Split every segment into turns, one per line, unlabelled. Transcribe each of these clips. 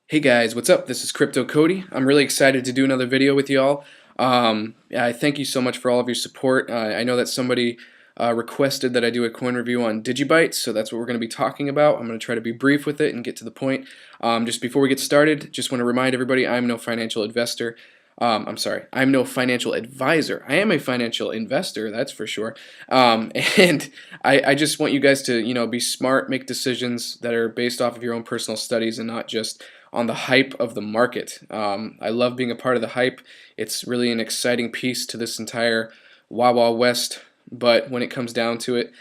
Hey guys, what's up? This is Crypto Cody. I'm really excited to do another video with y'all. I thank you so much for all of your support. I know that somebody requested that I do a coin review on DigiByte, so that's what we're going to be talking about. I'm going to try to be brief with it and get to the point. Just before we get started, just want to remind everybody I'm no financial investor. I'm sorry, I'm no financial advisor. I am a financial investor, that's for sure. And I just want you guys to, be smart, make decisions that are based off of your own personal studies and not just on the hype of the market. I love being a part of the hype. It's really an exciting piece to this entire Wild Wild West. But when it comes down to it,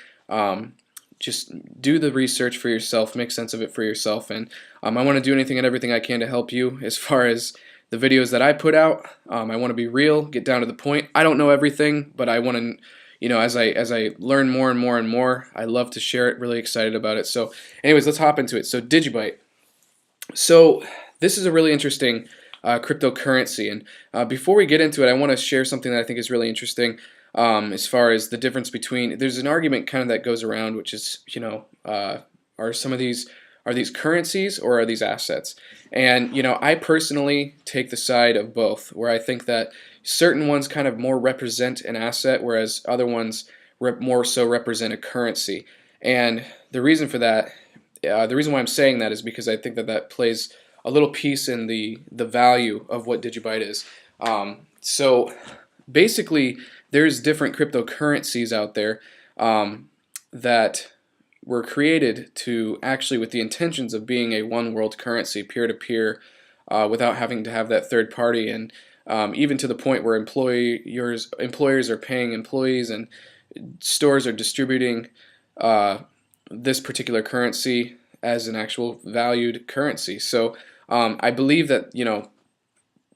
just do the research for yourself, make sense of it for yourself, and I want to do anything and everything I can to help you as far as the videos that I put out. I want to be real, get down to the point. I don't know everything, but I want to, as I learn more and more and more, I love to share it. Really excited about it. So, anyways, let's hop into it. So, DigiByte. So, this is a really interesting cryptocurrency, and before we get into it, I want to share something that I think is really interesting. As far as the difference between, there's an argument kind of that goes around, which is, are some of these, are these currencies or are these assets? And, I personally take the side of both, where I think that certain ones kind of more represent an asset, whereas other ones more so represent a currency. And the reason for that, the reason why I'm saying that is because I think that that plays a little piece in the value of what DigiByte is. So basically, there's different cryptocurrencies out there that were created to actually with the intentions of being a one world currency, peer-to-peer, without having to have that third party, and even to the point where employers are paying employees and stores are distributing this particular currency as an actual valued currency. So I believe that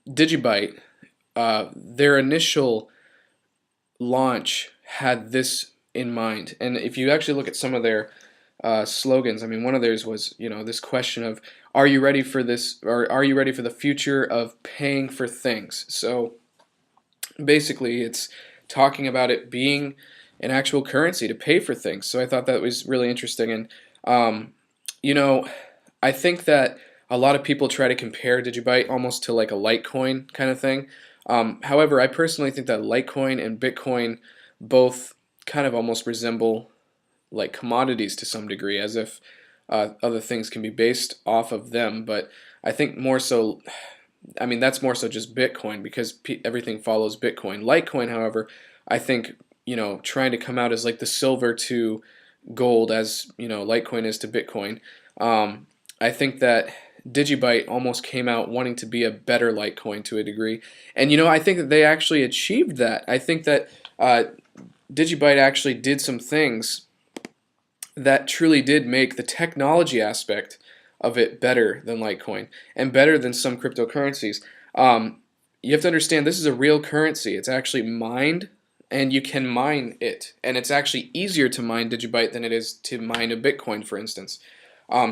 DigiByte, their initial launch had this in mind, and if you actually look at some of their slogans, I mean, one of theirs was, this question of, are you ready for this, or are you ready for the future of paying for things? So basically, it's talking about it being an actual currency to pay for things. So I thought that was really interesting, and I think that a lot of people try to compare DigiByte almost to like a Litecoin kind of thing. However, I personally think that Litecoin and Bitcoin both kind of almost resemble like commodities to some degree, as if other things can be based off of them. But I think more so, I mean, that's more so just Bitcoin, because everything follows Bitcoin. Litecoin, however, I think, trying to come out as like the silver to gold, as Litecoin is to Bitcoin. I think that DigiByte almost came out wanting to be a better Litecoin to a degree, and I think that they actually achieved that. I think that DigiByte actually did some things that truly did make the technology aspect of it better than Litecoin and better than some cryptocurrencies. You have to understand, this is a real currency. It's actually mined, and you can mine it, and it's actually easier to mine DigiByte than it is to mine a Bitcoin, for instance.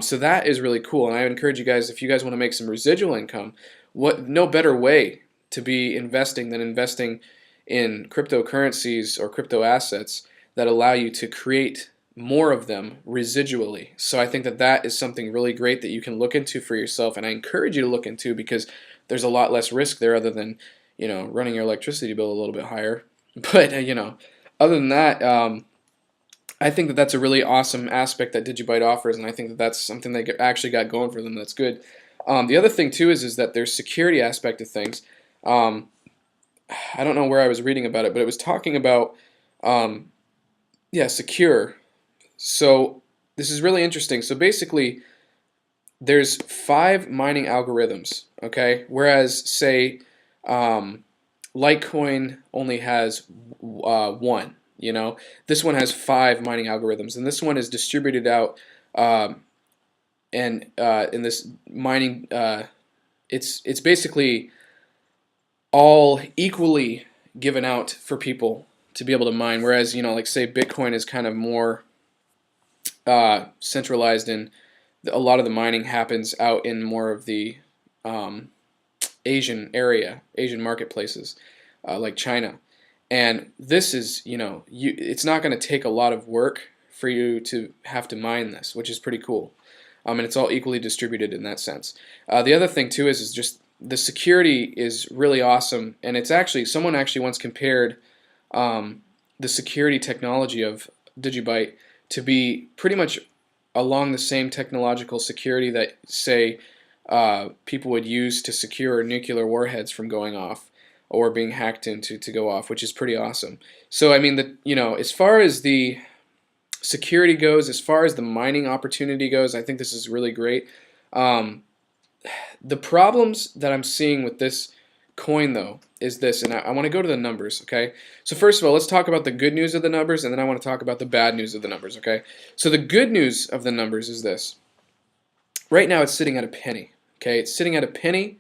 So that is really cool, and I would encourage you guys, if you guys want to make some residual income, no better way to be investing than investing in cryptocurrencies or crypto assets that allow you to create more of them residually. So I think that that is something really great that you can look into for yourself, and I encourage you to look into, because there's a lot less risk there, other than running your electricity bill a little bit higher. But other than that, I think that that's a really awesome aspect that DigiByte offers, and I think that that's something they actually got going for them. That's good. The other thing too is that there's security aspect of things. I don't know where I was reading about it, but it was talking about secure. So this is really interesting. So basically, there's 5 mining algorithms, okay? Whereas, say, Litecoin only has 1. This one has 5 mining algorithms, and this one is distributed out, and in this mining, it's basically all equally given out for people to be able to mine. Whereas, like say Bitcoin is kind of more centralized, and a lot of the mining happens out in more of the Asian marketplaces, like China. And this is, it's not going to take a lot of work for you to have to mine this, which is pretty cool. and it's all equally distributed in that sense. The other thing too is just the security is really awesome, and it's actually someone actually once compared the security technology of DigiByte to be pretty much along the same technological security that, say, people would use to secure nuclear warheads from going off or being hacked into to go off, which is pretty awesome. So I mean, as far as the security goes, as far as the mining opportunity goes, I think this is really great. The problems that I'm seeing with this coin, though, is this, and I want to go to the numbers, okay? So first of all, let's talk about the good news of the numbers, and then I want to talk about the bad news of the numbers, okay? So the good news of the numbers is this. Right now it's sitting at a penny, okay? It's sitting at a penny,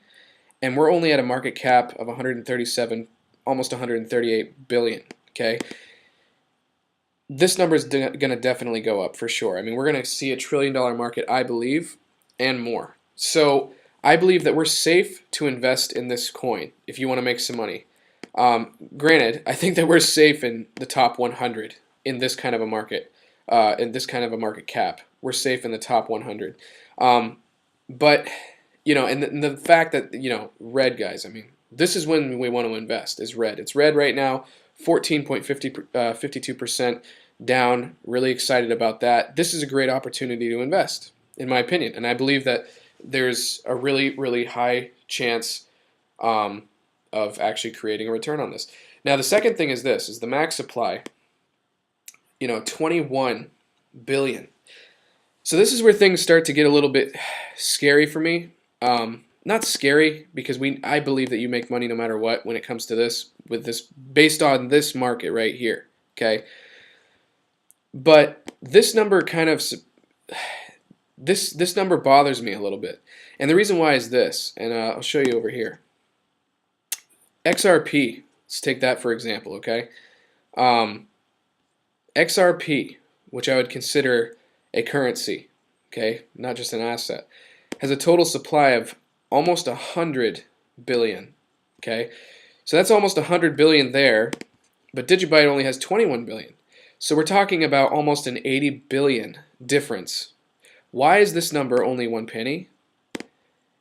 and we're only at a market cap of 137, almost 138 billion, okay? This number is going to definitely go up for sure. I mean, we're going to see $1 trillion market, I believe, and more. So I believe that we're safe to invest in this coin if you want to make some money. Granted, I think that we're safe in the top 100 in this kind of a market, in this kind of a market cap. We're safe in the top 100. But, and the fact that, red, guys, I mean, this is when we want to invest, is red. It's red right now, 14.52% down. Really excited about that. This is a great opportunity to invest, in my opinion. And I believe that there's a really, really high chance of actually creating a return on this. Now, the second thing is this, is the max supply, 21 billion. So this is where things start to get a little bit scary for me. Not scary, because I believe that you make money no matter what when it comes to this, based on this market right here, okay? But this number kind of, this number bothers me a little bit. And the reason why is this, and I'll show you over here. XRP, let's take that for example, okay? XRP, which I would consider a currency, okay, not just an asset, has a total supply of almost 100 billion, okay? So that's almost 100 billion there, but DigiByte only has 21 billion. So we're talking about almost an 80 billion difference. Why is this number only 1 penny?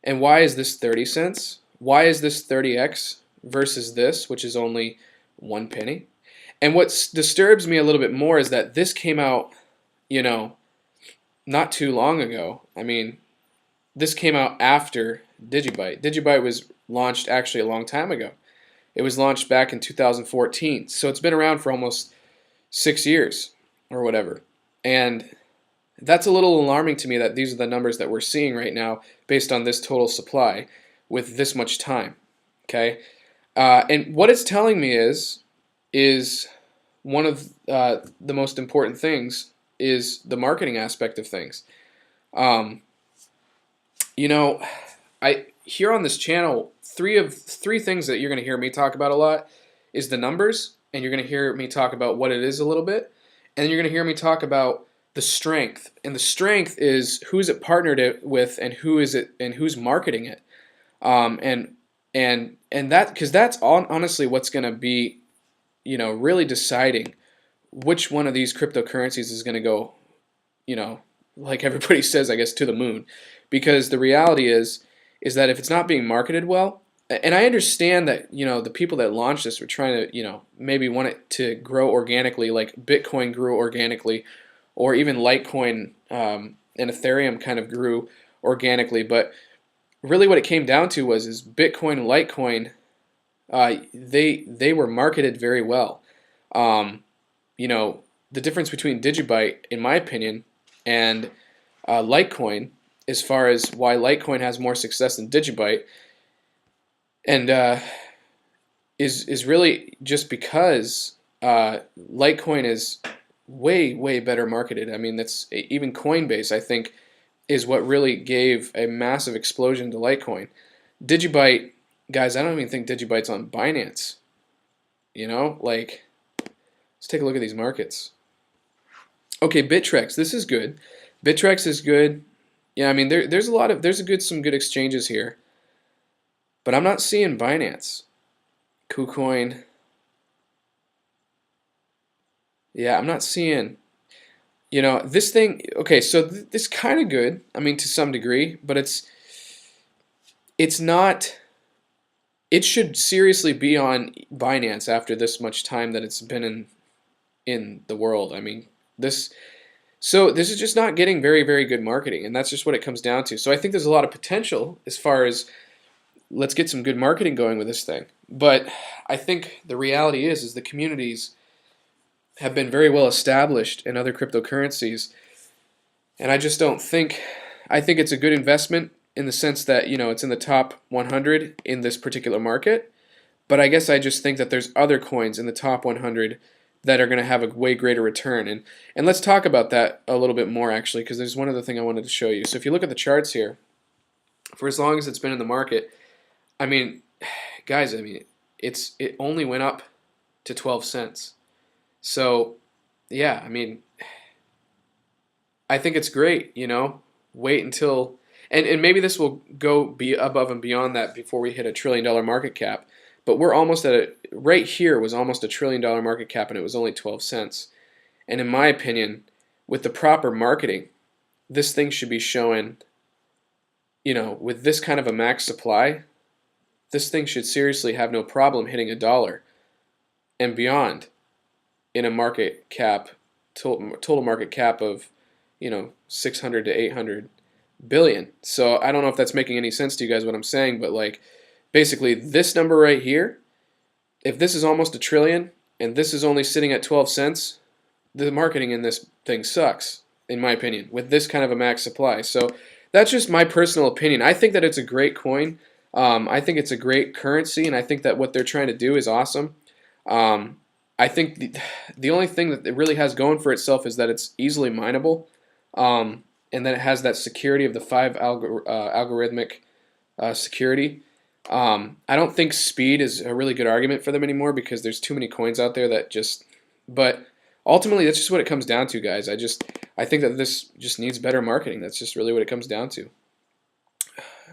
And why is this 30 cents? Why is this 30x versus this, which is only 1 penny? And what disturbs me a little bit more is that this came out, not too long ago. I mean, this came out after DigiByte. DigiByte was launched actually a long time ago. It was launched back in 2014. So it's been around for almost 6 years or whatever. And that's a little alarming to me that these are the numbers that we're seeing right now based on this total supply with this much time, okay? And what it's telling me is one of the most important things is the marketing aspect of things. Here on this channel, three things that you're going to hear me talk about a lot is the numbers, and you're going to hear me talk about what it is a little bit, and then you're going to hear me talk about the strength. And the strength is who's it partnered it with, and who is it, and who's marketing it. And that, because that's honestly what's going to be, really deciding which one of these cryptocurrencies is going to go, like everybody says, I guess, to the moon. Because the reality is that if it's not being marketed well, and I understand that, the people that launched this were trying to, maybe want it to grow organically, like Bitcoin grew organically, or even Litecoin and Ethereum kind of grew organically. But really what it came down to is Bitcoin and Litecoin, they were marketed very well. The difference between DigiByte, in my opinion, and Litecoin, as far as why Litecoin has more success than DigiByte, and is really just because Litecoin is way better marketed. I mean, that's even Coinbase, I think, is what really gave a massive explosion to Litecoin. DigiByte, guys, I don't even think DigiByte's on Binance. Let's take a look at these markets. Okay, Bittrex, this is good. Bittrex is good. Yeah, I mean, there's some good exchanges here, but I'm not seeing Binance, KuCoin. Yeah, I'm not seeing. You know, this thing, okay, so this kind of good, I mean, to some degree, but it's not, it should seriously be on Binance after this much time that it's been in the world. I mean, this, so this is just not getting very, very good marketing, and that's just what it comes down to. So I think there's a lot of potential as far as let's get some good marketing going with this thing. But I think the reality is the communities have been very well established in other cryptocurrencies, and I just don't think, I think it's a good investment in the sense that, you know, it's in the top 100 in this particular market, but I guess I just think that there's other coins in the top 100 that are going to have a way greater return. And let's talk about that a little bit more, actually, because there's one other thing I wanted to show you. So if you look at the charts here, for as long as it's been in the market, I mean, guys, I mean, it only went up to 12 cents. So, yeah, I mean, I think it's great, you know. Wait until, and maybe this will go be above and beyond that before we hit $1 trillion market cap. But we're almost at a, right here was almost $1 trillion market cap, and it was only 12 cents. And in my opinion, with the proper marketing, this thing should be showing, you know, with this kind of a max supply, this thing should seriously have no problem hitting $1 and beyond in a market cap, total market cap of, you know, 600 to 800 billion. So I don't know if that's making any sense to you guys what I'm saying, but like basically this number right here, if this is almost $1 trillion and this is only sitting at 12 cents, the marketing in this thing sucks, in my opinion, with this kind of a max supply. So that's just my personal opinion. I think that it's a great coin. I think it's a great currency, and I think that what they're trying to do is awesome. I think the only thing that it really has going for itself is that it's easily mineable, and then it has that security of the 5 algorithmic security. I don't think speed is a really good argument for them anymore because there's too many coins out there that just, but ultimately that's just what it comes down to, guys. I think that this just needs better marketing. That's just really what it comes down to.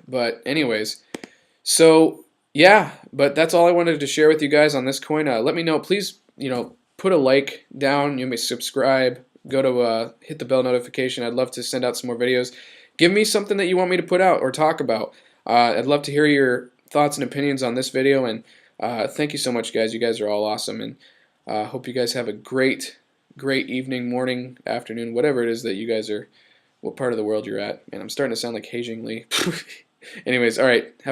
But anyways, so yeah, but that's all I wanted to share with you guys on this coin. Let me know, please, you know, put a like down, you may subscribe, go to hit the bell notification. I'd love to send out some more videos. Give me something that you want me to put out or talk about. I'd love to hear your thoughts and opinions on this video, and thank you so much, guys. You guys are all awesome, and hope you guys have a great evening, morning, afternoon, whatever it is that you guys are, what part of the world you're at. Man, I'm starting to sound like Hae Jing Lee. Anyways, all right, have a